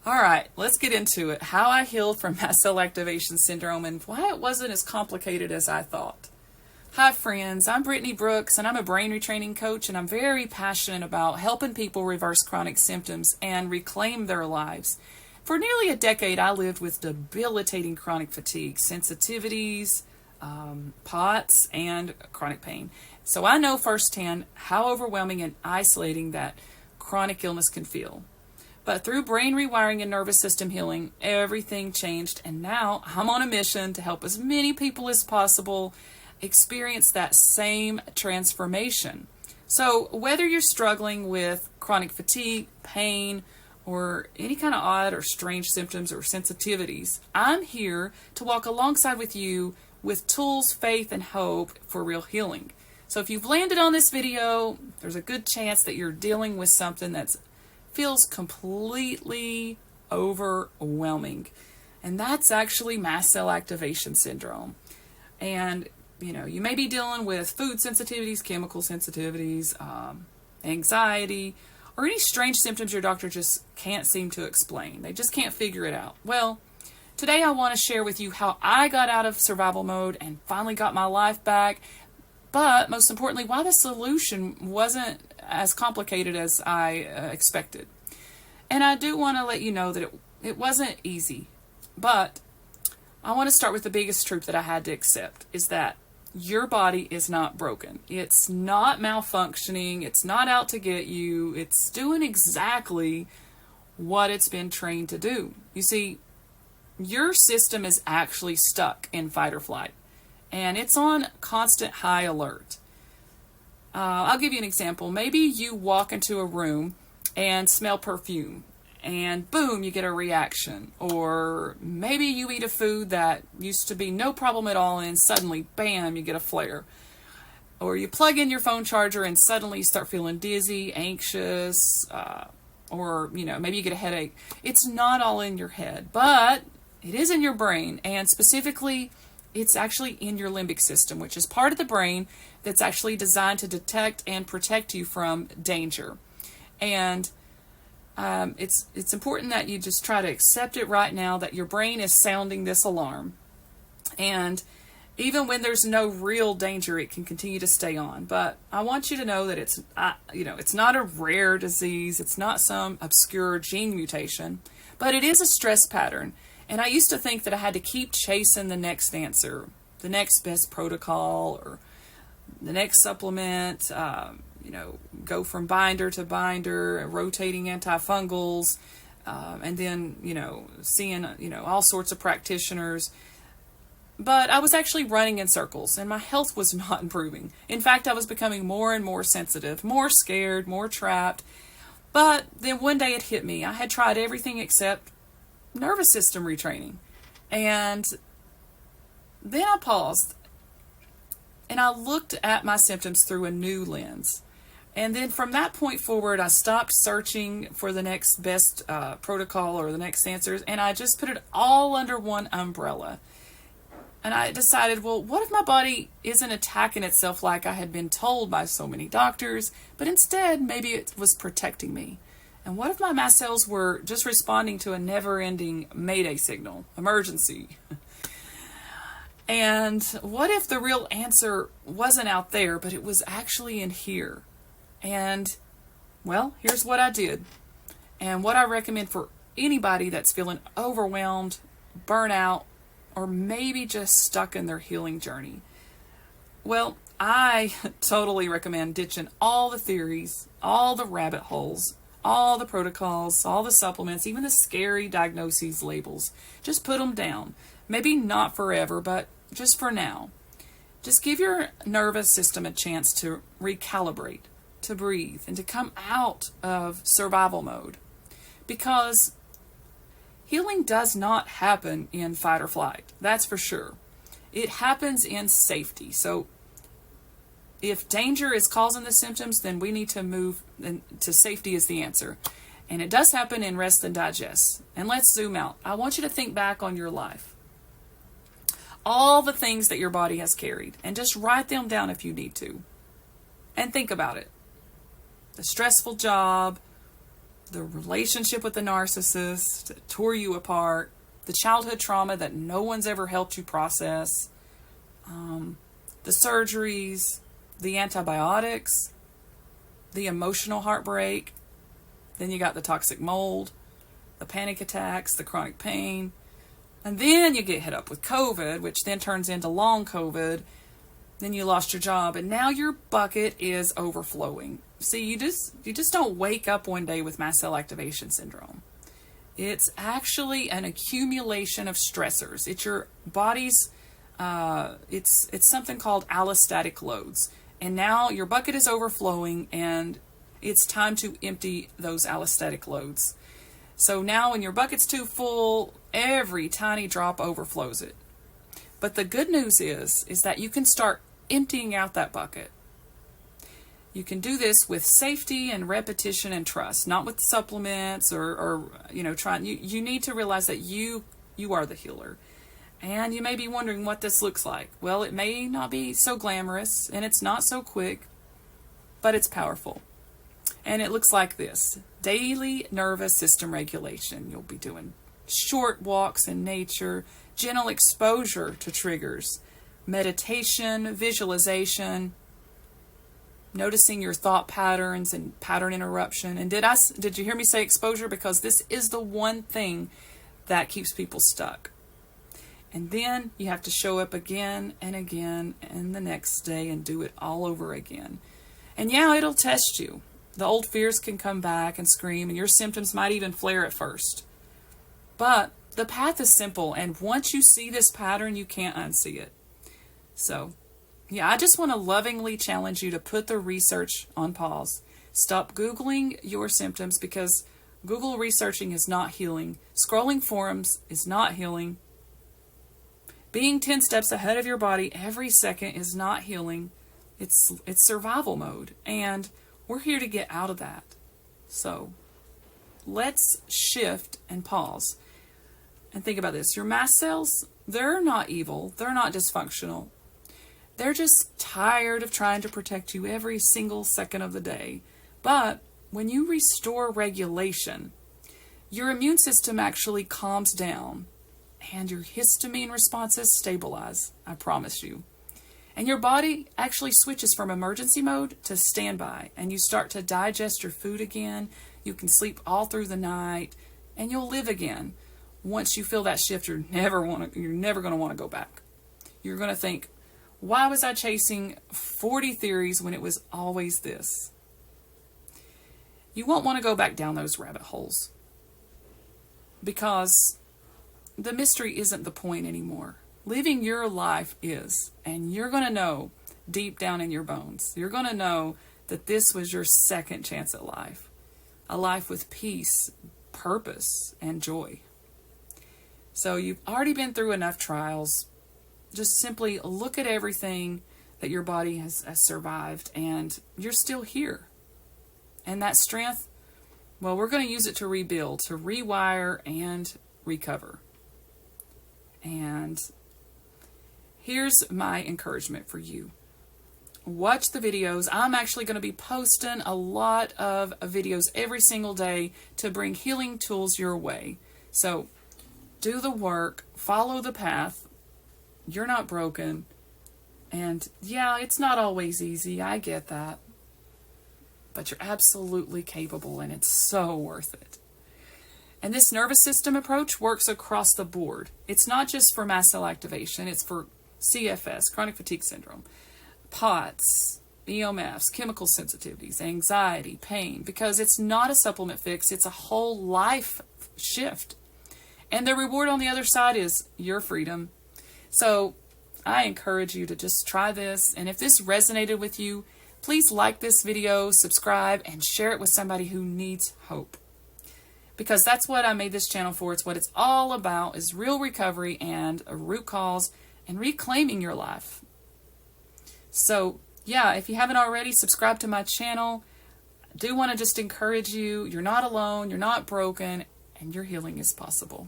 All right, let's get into it. How I healed from Mast Cell Activation Syndrome and why it wasn't as complicated as I thought. Hi friends, I'm Brittany Brooks and I'm a brain retraining coach, and I'm very passionate about helping people reverse chronic symptoms and reclaim their lives. For nearly a decade, I lived with debilitating chronic fatigue, sensitivities, POTS, and chronic pain. So I know firsthand how overwhelming and isolating that chronic illness can feel. But through brain rewiring and nervous system healing, everything changed, and now I'm on a mission to help as many people as possible experience that same transformation. So whether you're struggling with chronic fatigue, pain, or any kind of odd or strange symptoms or sensitivities, I'm here to walk alongside with you with tools, faith, and hope for real healing. So if you've landed on this video, there's a good chance that you're dealing with something that feels completely overwhelming. And that's actually Mast Cell Activation Syndrome. And you may be dealing with food sensitivities, chemical sensitivities, anxiety, or any strange symptoms your doctor just can't seem to explain. They just can't figure it out. Well, today I want to share with you how I got out of survival mode and finally got my life back, but most importantly, why the solution wasn't as complicated as I expected. And I do want to let you know that it wasn't easy, but I want to start with the biggest truth that I had to accept, is that your body is not broken. It's not malfunctioning. It's not out to get you. It's doing exactly what it's been trained to do. You see, your system is actually stuck in fight or flight, and it's on constant high alert. I'll give you an example. Maybe you walk into a room and smell perfume, and boom, you get a reaction. Or maybe you eat a food that used to be no problem at all, and suddenly, bam, you get a flare. Or you plug in your phone charger and suddenly you start feeling dizzy, anxious, or maybe you get a headache. It's not all in your head, but it is in your brain, and specifically, it's actually in your limbic system, which is part of the brain that's actually designed to detect and protect you from danger. And it's important that you just try to accept it right now, that your brain is sounding this alarm. And even when there's no real danger, it can continue to stay on. But I want you to know that it's not a rare disease. It's not some obscure gene mutation, but it is a stress pattern. And I used to think that I had to keep chasing the next answer, the next best protocol, or the next supplement, go from binder to binder, rotating antifungals, and then, seeing, all sorts of practitioners. But I was actually running in circles, and my health was not improving. In fact, I was becoming more and more sensitive, more scared, more trapped. But then one day it hit me. I had tried everything except nervous system retraining. And then I paused, and I looked at my symptoms through a new lens. And then from that point forward, I stopped searching for the next best protocol or the next answers, and I just put it all under one umbrella. And I decided, well, what if my body isn't attacking itself like I had been told by so many doctors, but instead maybe it was protecting me? And what if my mast cells were just responding to a never-ending mayday signal, emergency? And what if the real answer wasn't out there, but it was actually in here? And, well, here's what I did, and what I recommend for anybody that's feeling overwhelmed, burnout, or maybe just stuck in their healing journey. Well, I totally recommend ditching all the theories, all the rabbit holes, all the protocols, all the supplements, even the scary diagnoses labels. Just put them down. Maybe not forever, but just for now. Just give your nervous system a chance to recalibrate, to breathe, and to come out of survival mode. Because healing does not happen in fight or flight. That's for sure. It happens in safety. So if danger is causing the symptoms, then we need to move to safety is the answer. And it does happen in rest and digest. And let's zoom out. I want you to think back on your life. All the things that your body has carried. And just write them down if you need to. And think about it. The stressful job, the relationship with the narcissist that tore you apart, the childhood trauma that no one's ever helped you process, the surgeries, the antibiotics, the emotional heartbreak. Then you got the toxic mold, the panic attacks, the chronic pain. And then you get hit up with COVID, which then turns into long COVID. Then you lost your job, and now your bucket is overflowing. See, you just don't wake up one day with mast cell activation syndrome. It's actually an accumulation of stressors. It's your body's, it's something called allostatic loads. And now your bucket is overflowing, and it's time to empty those allostatic loads. So now when your bucket's too full, every tiny drop overflows it. But the good news is that you can start emptying out that bucket. You can do this with safety and repetition and trust, not with supplements or trying. You need to realize that you are the healer. And you may be wondering what this looks like. Well, it may not be so glamorous, and it's not so quick, but it's powerful. And it looks like this: daily nervous system regulation. You'll be doing short walks in nature, gentle exposure to triggers, meditation, visualization, noticing your thought patterns and pattern interruption. And did you hear me say exposure? Because this is the one thing that keeps people stuck. And then you have to show up again and again and the next day and do it all over again. And yeah, it'll test you. The old fears can come back and scream, and your symptoms might even flare at first. But the path is simple, and once you see this pattern, you can't unsee it. So, yeah, I just want to lovingly challenge you to put the research on pause. Stop Googling your symptoms, because Google researching is not healing. Scrolling forums is not healing. Being 10 steps ahead of your body every second is not healing. It's survival mode, and we're here to get out of that. So let's shift and pause and think about this. Your mast cells, they're not evil. They're not dysfunctional. They're just tired of trying to protect you every single second of the day. But when you restore regulation, your immune system actually calms down and your histamine responses stabilize, I promise you. And your body actually switches from emergency mode to standby, and you start to digest your food again. You can sleep all through the night, and you'll live again. Once you feel that shift, you're never going to want to go back. You're going to think, why was I chasing 40 theories when it was always this? You won't want to go back down those rabbit holes, because the mystery isn't the point anymore. Living your life is, and you're going to know deep down in your bones. You're going to know that this was your second chance at life. A life with peace, purpose, and joy. So you've already been through enough trials. Just simply look at everything that your body has survived, and you're still here. And that strength, well, we're going to use it to rebuild, to rewire, and recover. And here's my encouragement for you. Watch the videos. I'm actually going to be posting a lot of videos every single day to bring healing tools your way. So do the work, follow the path. You're not broken. And yeah, it's not always easy. I get that. But you're absolutely capable, and it's so worth it. And this nervous system approach works across the board. It's not just for mast cell activation. It's for CFS, chronic fatigue syndrome, POTS, EMFs, chemical sensitivities, anxiety, pain, because it's not a supplement fix. It's a whole life shift. And the reward on the other side is your freedom. So I encourage you to just try this. And if this resonated with you, please like this video, subscribe, and share it with somebody who needs hope. Because that's what I made this channel for. It's what it's all about, is real recovery and a root cause and reclaiming your life. So yeah, if you haven't already, subscribe to my channel. I do want to just encourage you. You're not alone. You're not broken. And your healing is possible.